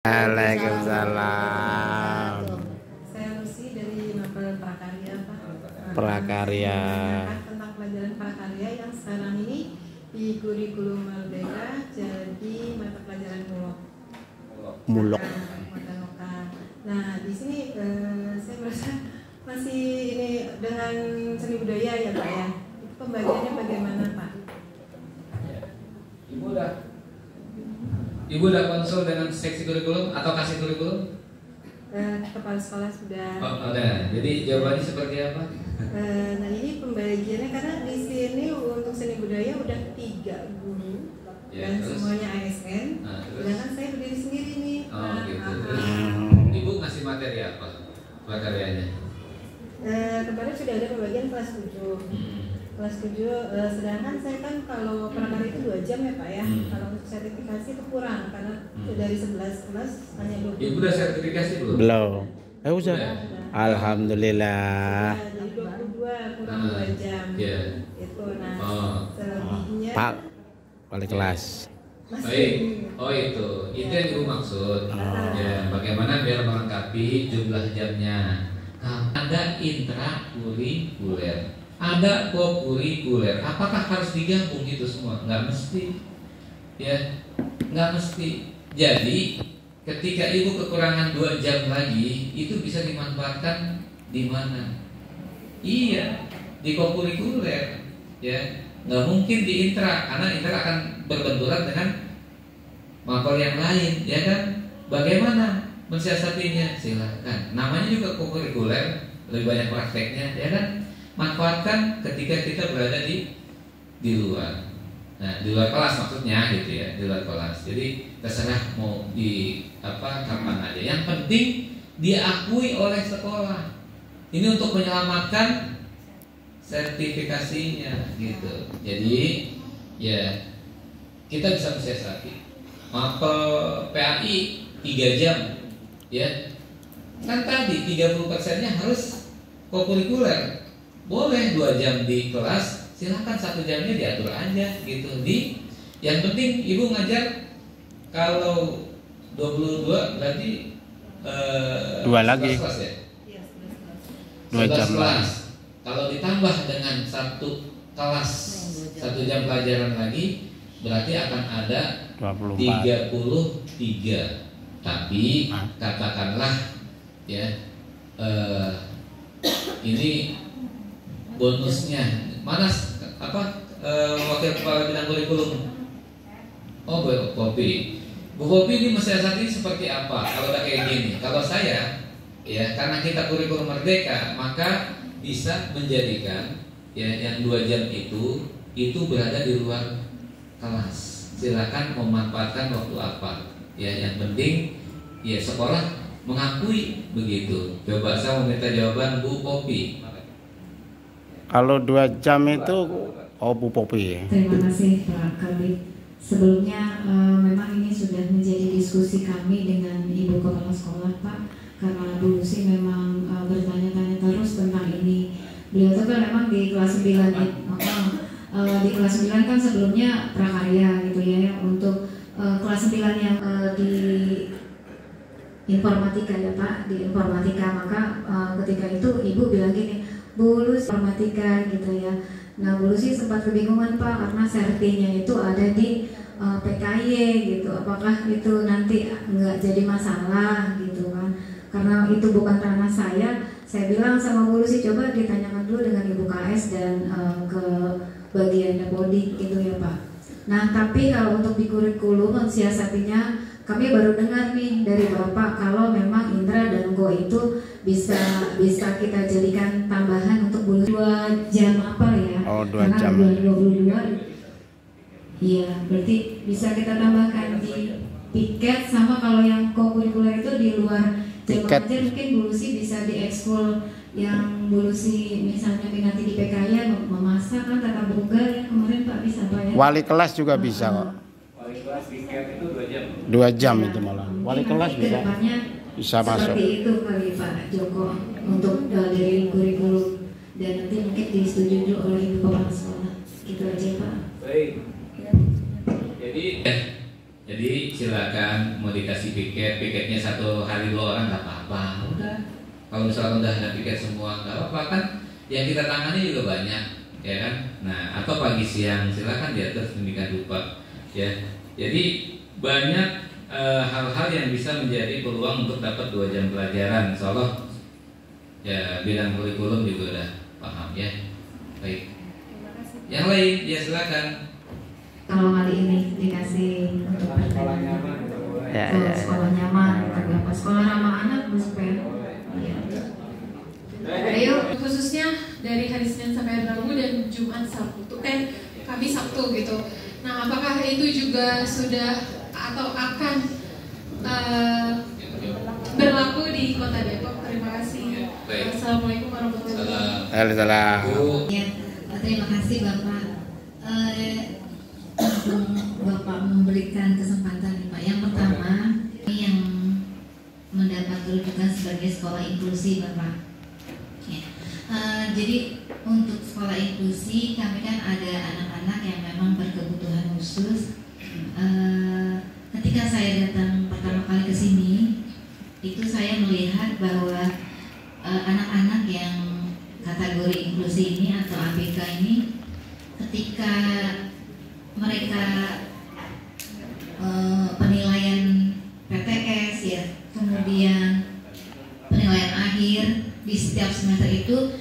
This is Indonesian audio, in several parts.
Waalaikumsalam. Saya Lucy dari Mapel Prakarya, Pak. Prakarya. Tentang pelajaran prakarya yang sekarang ini di kurikulum Merdeka jadi mata pelajaran Mulok. Mata lokal. Nah, di sini saya merasa masih ini dengan seni budaya ya, Pak ya. Itu pembagiannya bagaimana, Pak? Ibu udah konsul dengan seksi kurikulum atau kasih kurikulum? Kepala sekolah sudah. Oh, udah. Jadi jawabannya seperti apa? Nah, ini pembagiannya karena di sini untuk seni budaya udah 3 guru Ya, dan terus? semuanya ASN. Nah, terus? Sedangkan saya berdiri sendiri nih. Oh gitu. Terus ibu ngasih materi apa? Prakaryanya? Kemarin sudah ada pembagian kelas 7. Kelas 7, sedangkan saya kan kalau prakarya itu 2 jam ya Pak ya. Kalau untuk sertifikasi itu kurang karena dari 11 kelas hanya 20. Ibu udah sertifikasi belum? Belum. Udah. Sudah. Alhamdulillah. Jadi 22 kurang 2 jam. Iya. Itu nah selebihnya Pak, wali kelas. Baik. Oh itu yang ibu maksud. Ya, bagaimana biar melengkapi jumlah jamnya? Ada intrakurikuler, ada kokurikuler. Apakah harus digabung itu semua? Nggak mesti. Ya, nggak mesti. Jadi ketika ibu kekurangan 2 jam lagi, itu bisa dimanfaatkan di mana? Iya, di kokurikuler. Ya, nggak mungkin di intra, karena intra akan berbenturan dengan mapel yang lain, ya kan? Bagaimana mensiasatinya? Silakan. Namanya juga kokurikuler, lebih banyak prakteknya, ya kan? Manfaatkan ketika kita berada di luar. Nah, di luar kelas maksudnya gitu ya, di luar kelas. Jadi terserah mau di kapan aja. Yang penting diakui oleh sekolah. Ini untuk menyelamatkan sertifikasinya gitu. Jadi ya kita bisa mensiasati. Mapel PAI 3 jam ya. Kan tadi 30%-nya harus kokurikuler. Boleh 2 jam di kelas, silakan 1 jamnya diatur aja gitu. Yang penting ibu ngajar kalau 22 berarti 2 lagi. kelas ya? 2 jam kelas. Kalau ditambah dengan 1 kelas 1 jam pelajaran lagi, berarti akan ada 24. 33. Tapi katakanlah ya ini bonusnya mana wakil kepala bidang kurikulum? Oh, Bu Popi. Bu Popi ini mensiasati seperti apa? Kalau udah kayak gini, kalau saya ya karena kita kurikulum merdeka, maka bisa menjadikan ya yang 2 jam itu berada di luar kelas. Silakan memanfaatkan waktu apa. Ya yang penting ya sekolah mengakui begitu. Coba saya meminta jawaban Bu Popi. Kalau 2 jam itu Bu Popi. Terima kasih Pak Kabid. Sebelumnya memang ini sudah menjadi diskusi kami dengan Ibu Kepala Sekolah Pak, karena Bu Lucy memang bertanya-tanya terus tentang ini. Beliau itu kan memang di kelas 9 di kelas 9 kan sebelumnya prakarya gitu ya. Untuk kelas 9 yang di informatika ya Pak, di informatika, maka ketika itu Ibu bilang gini, Bu Lucy informatika gitu ya. Nah Bu Lucy sempat kebingungan Pak, karena sertinya itu ada di PKY gitu. Apakah itu nanti nggak jadi masalah gitu kan? Karena itu bukan ranah saya bilang sama Bu Lucy, coba ditanyakan dulu dengan Ibu KS dan ke bagian Dapodik gitu ya Pak. Nah tapi kalau untuk di kurikulum siasatinya, kami baru dengar nih dari Bapak kalau memang Indra dan Go itu bisa kita jadikan tambahan untuk 2 jam apa ya? Oh, 2 karena jam. 22. Iya, berarti bisa kita tambahkan di piket, sama kalau yang kokurikuler itu di luar jam Piket. aja mungkin Bu Lucy bisa diekskul yang Bu Lucy misalnya minati di PKY memasak kan tata boga ya kemarin Pak bisa Pak ya. Wali kelas juga bisa kok. Wali kelas piket itu 2 jam. 2 jam Ya, itu malah. mungkin Wali nanti kelas ke bisa. depannya Bisa masuk. seperti itu kali Pak Joko untuk dari kurikulum, dan nanti mungkin disetujui oleh Ibu Kepala Sekolah. Gitu aja Pak. Baik. Jadi Jadi silakan mau dikasih piket, piketnya 1 hari 2 orang nggak apa-apa. Udah. Kalau misalkan udah ada piket semua nggak apa-apa kan. Yang kita tangani juga banyak, ya kan. Nah, atau pagi siang silakan diatur sedemikian rupa, ya. Jadi banyak hal-hal yang bisa menjadi peluang untuk dapat 2 jam pelajaran. Insya Allah ya bidang kurikulum juga udah paham ya. Baik. Yang lain ya silakan. Kalau kali ini dikasih untuk pertanyaan sekolah nyaman, apa sekolah ramah anak, supaya ayo khususnya dari hari Senin sampai Rabu dan Jumat Sabtu Kamis Sabtu gitu. Nah, apakah itu juga sudah atau akan berlaku di Kota Depok? Terima kasih. Assalamualaikum warahmatullahi wabarakatuh. Ya, terima kasih Bapak. Bapak memberikan kesempatan Pak. Yang pertama, yang mendapat rujukan sebagai sekolah inklusi Bapak. Ya. Jadi untuk sekolah inklusi kami kan ada anak-anak yang memang berkebutuhan khusus. Ketika saya datang pertama kali ke sini, itu saya melihat bahwa anak-anak yang kategori inklusi ini atau ABK ini, ketika mereka penilaian PTS ya, kemudian penilaian akhir di setiap semester itu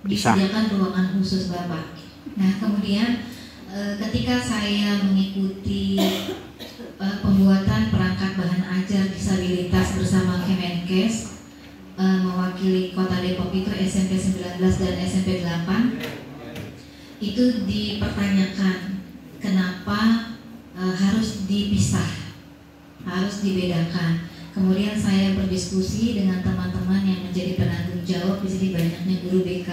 disediakan ruangan khusus Bapak. Nah kemudian ketika saya mengikuti pembuatan perangkat bahan ajar disabilitas bersama Kemenkes, mewakili Kota Depok itu SMP 19 dan SMP 8, itu dipertanyakan kenapa harus dipisah, harus dibedakan. Kemudian saya berdiskusi dengan teman-teman yang menjadi penanggung jawab di sini, banyaknya guru BK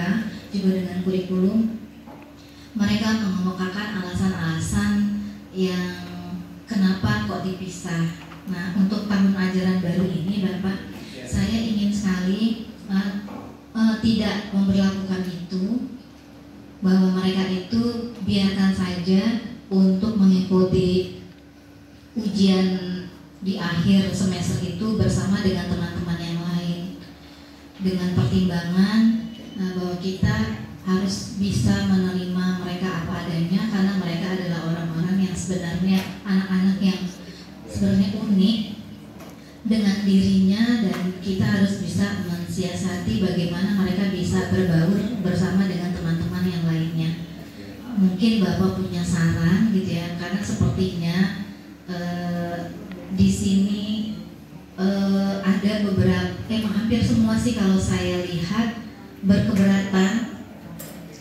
juga dengan kurikulum. Mereka mengemukakan alasan-alasan yang kenapa kok dipisah. Nah, untuk tahun ajaran baru ini Bapak, saya ingin sekali tidak memberlakukan itu, bahwa mereka itu biarkan saja untuk mengikuti ujian di akhir semester itu bersama dengan teman-teman yang lain, dengan pertimbangan bahwa kita harus bisa menerima mereka apa adanya, karena mereka adalah orang-orang yang sebenarnya anak-anak yang sebenarnya unik dengan dirinya, dan kita harus bisa mensiasati bagaimana mereka bisa berbaur bersama dengan teman-teman yang lainnya. Mungkin Bapak punya saran gitu ya, karena sepertinya di sini ada beberapa, hampir semua sih kalau saya lihat berkeberatan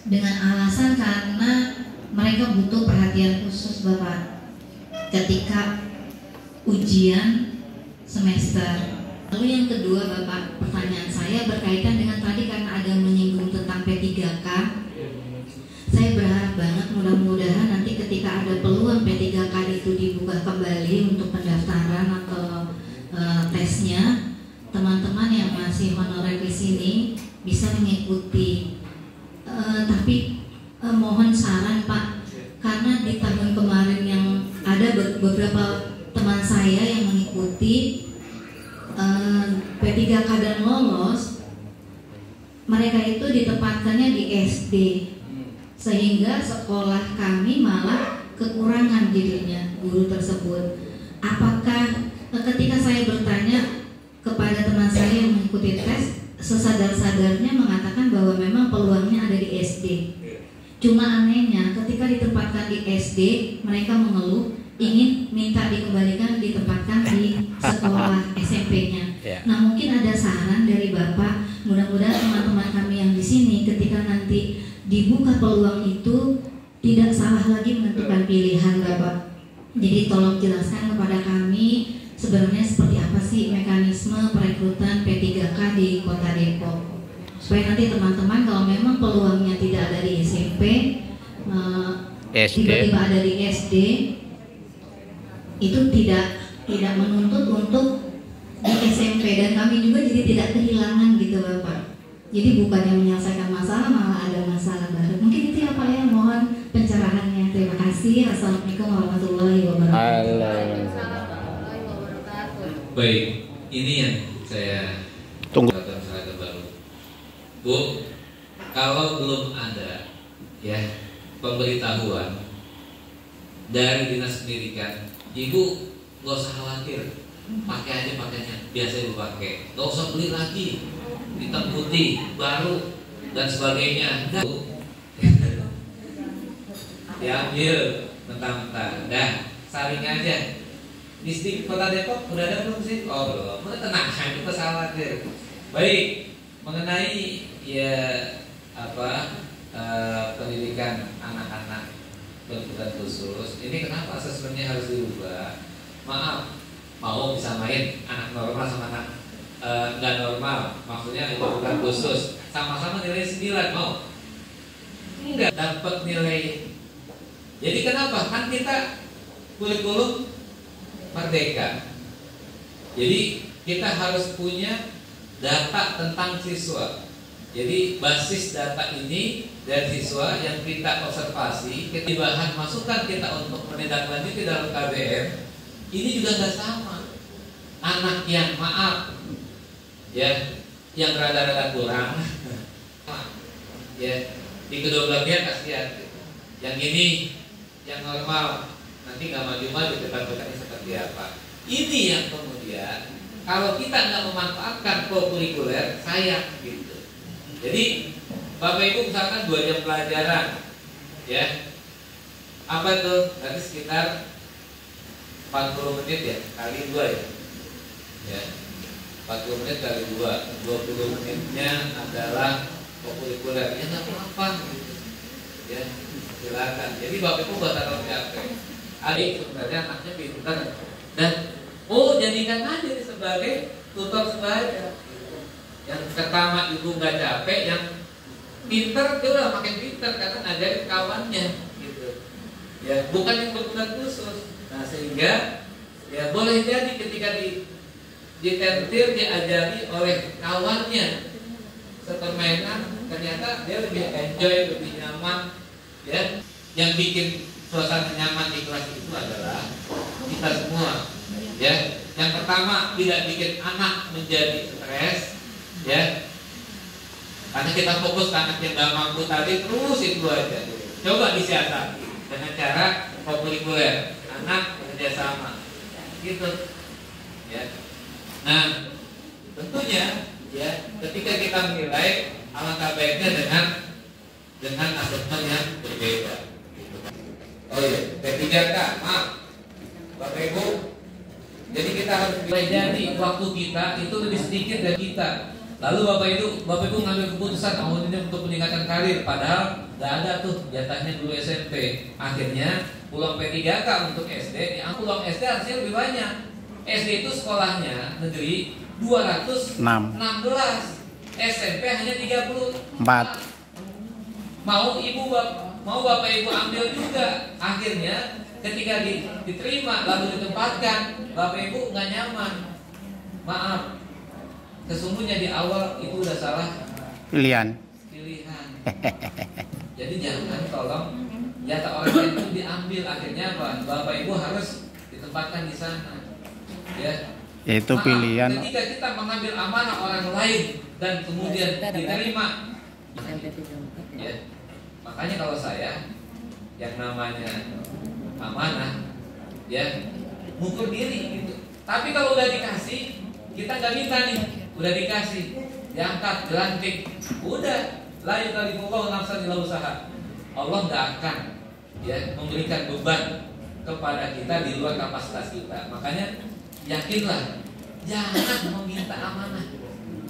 dengan alasan karena mereka butuh perhatian khusus Bapak ketika ujian semester. Lalu yang kedua Bapak, pertanyaan saya berkaitan dengan tadi karena ada menyinggung tentang P3K. Saya berharap banget mudah-mudahan nanti ketika ada peluang P3K itu dibuka kembali untuk pendaftaran atau tesnya, teman-teman yang masih honorer di sini bisa mengikuti. Tapi mohon saran Pak, karena di tahun kemarin yang ada beberapa teman saya yang mengikuti P3K dan lolos, mereka itu ditempatkannya di SD, sehingga sekolah kami malah kekurangan jadinya guru tersebut. Apakah ketika saya bertanya kepada teman saya yang mengikuti tes, sesadar-sadarnya mengatakan bahwa memang peluangnya ada di SD. Cuma anehnya ketika ditempatkan di SD, mereka mengeluh ingin minta dikembalikan ditempatkan di sekolah SMP-nya. Nah, mungkin ada saran dari Bapak, mudah-mudahan teman-teman kami yang di sini ketika nanti dibuka peluang itu tidak salah lagi menentukan pilihan Bapak. Jadi tolong jelaskan kepada kami sebenarnya seperti apa sih mekanisme perekrutan P3K di Kota Depok, supaya nanti teman-teman kalau memang peluangnya tidak ada di SMP, tiba-tiba ada di SD, itu tidak menuntut untuk di SMP, dan kami juga jadi tidak kehilangan gitu Bapak. Jadi bukannya menyelesaikan masalah, malah ada masalah baru. Mungkin itu ya Pak ya, mohon pencerahannya. Terima kasih. kasih. Assalamualaikum warahmatullahi wabarakatuh. Baik, ini yang saya Tunggu. seragam baru. Bu, kalau belum ada ya pemberitahuan dari dinas pendidikan, ibu nggak usah khawatir, pakai aja pakainya biasa ibu pakai, nggak usah beli lagi hitam putih baru dan sebagainya. Diambil mentah-mentah, dah saring aja. Distrik Kota Depok udah ada belum sih? Oh belum, tenang, itu khawatir. Baik, mengenai ya pendidikan anak-anak berkebutuhan khusus, ini kenapa asesmennya harus dirubah? Maaf, mau disamain anak normal sama anak nggak normal, maksudnya berkebutuhan khusus, sama-sama nilai 9 mau? Enggak dapat nilai. Jadi kenapa? Kan kita kurikulum merdeka. Jadi kita harus punya data tentang siswa. Jadi basis data ini dari siswa yang kita observasi, kita bahan masukan kita untuk menindaklanjuti dalam KBM, ini juga nggak sama. Anak yang maaf, ya, yang rada-rada kurang, ya, di kedua belah pihak kasihan. Yang ini, yang normal, nanti nggak maju-maju debat-debatnya seperti apa. Ini yang kemudian kalau kita nggak memanfaatkan co-kurikuler, sayang gitu. Jadi Bapak Ibu misalkan 2 jam pelajaran, ya, apa itu? Berarti sekitar 40 menit ya, kali 2 ya, ya, 40 menit kali 2, 20 menitnya adalah co-kurikuler, ya nggak apa-apa, gitu. Ya, silakan. Jadi Bapak Ibu buat taruh capek. Adik sebenarnya anaknya pintar dan jadikan aja sebagai tutor sebaya. Yang pertama ibu nggak capek, yang pintar dia udah makin pintar karena ngajarin kawannya, gitu. Ya, bukan yang berkebutuhan khusus. Nah sehingga ya boleh jadi ketika ditentir diajari oleh kawannya sepermainan, ternyata dia lebih enjoy, lebih nyaman. Ya, yang bikin suasana nyaman di kelas itu adalah kita semua. Ya, yang pertama tidak bikin anak menjadi stres, ya, karena kita fokus ke anak yang gak mampu tadi, terus itu aja. Coba disiasati dengan cara co-kurikuler, anak kerjasama, gitu. Ya. Nah, tentunya, ya, ketika kita menilai alangkah baiknya dengan asesmen yang berbeda. Oh iya, P3K, maaf, Bapak Ibu. Jadi kita harus jadi waktu kita itu lebih sedikit dari kita. Lalu Bapak Ibu ngambil keputusan tahun ini untuk meningkatkan karir, padahal nggak ada tuh jatahnya dulu SMP. Akhirnya peluang P3K untuk SD, peluang SD harusnya lebih banyak. SD itu sekolahnya negeri 216, SMP hanya 34. Mau Bapak Ibu ambil juga, akhirnya ketika diterima lalu ditempatkan, Bapak Ibu nggak nyaman. Maaf, sesungguhnya di awal itu udah salah pilihan. Jadi jangan tolong jatah orang lain itu diambil, akhirnya apa? Bapak Ibu harus ditempatkan di sana. Ya. Itu pilihan. Ketika kita mengambil amanah orang lain dan kemudian diterima, ya. Makanya kalau saya yang namanya amanah, ya, ngukur diri gitu. Tapi kalau udah dikasih, kita nggak minta nih, udah dikasih, diangkat, dilantik, udah, la yukallifu nafsan illa usaha. Allah nggak akan, ya, memberikan beban kepada kita di luar kapasitas kita. Makanya yakinlah, jangan meminta amanah.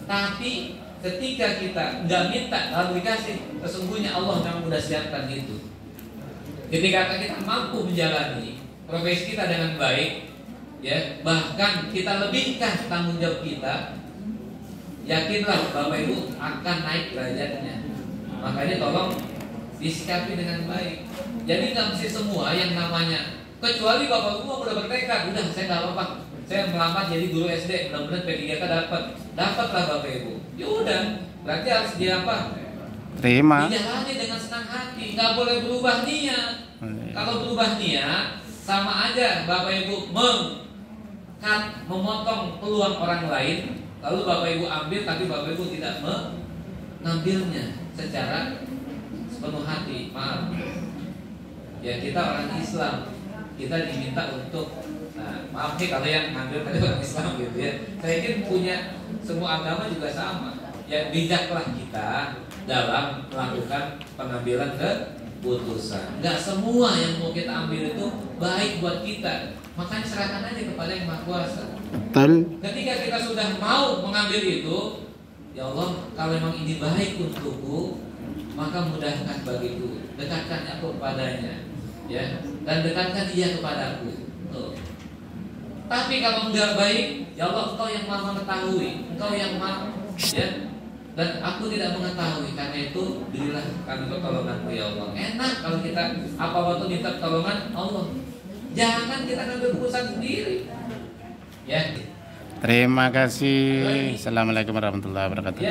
Tapi ketika kita nggak minta lalu dikasih, sesungguhnya Allah memang sudah siapkan itu. Ketika kita mampu menjalani profesi kita dengan baik, ya, bahkan kita lebihkan tanggung jawab kita, yakinlah Bapak Ibu akan naik derajatnya. Makanya tolong disikapi dengan baik. Jadi nggak mesti semua yang namanya, kecuali Bapak Ibu udah bertekad, udah saya nggak apa-apa, saya melamar jadi guru SD, mudah-mudahan P3K dapatlah Bapak Ibu. Ya udah, berarti harus dia apa? Terima. Dijalani dengan senang hati, nggak boleh berubah niat. Kalau berubah niat, sama aja Bapak Ibu memotong peluang orang lain, lalu Bapak Ibu ambil, tapi Bapak Ibu tidak mengambilnya secara sepenuh hati. Maaf, ya kita orang Islam, kita diminta untuk, nah, maaf nih kalau yang ngambil tadi orang Islam gitu ya. Saya ingin punya semua agama juga sama. Ya bijaklah kita dalam melakukan pengambilan keputusan. Enggak semua yang mau kita ambil itu baik buat kita. Makanya serahkan aja kepada Yang Maha Kuasa. Betul. Ketika kita sudah mau mengambil itu, ya Allah, kalau memang ini baik untukku, maka mudahkan bagiku, dekatkan aku kepadanya, ya, dan dekatkan dia kepadaku. Tuh. Tapi kalau enggak baik, ya Allah, Engkau yang Maha mengetahui, Engkau yang Maha, ya, dan aku tidak mengetahui. Karena itu berilah kami pertolongan-Mu ya Allah. Enak kalau kita apa waktu minta pertolongan Allah. Jangan kita ngambil keputusan sendiri. Ya. Terima kasih. Assalamualaikum warahmatullahi wabarakatuh. Ya.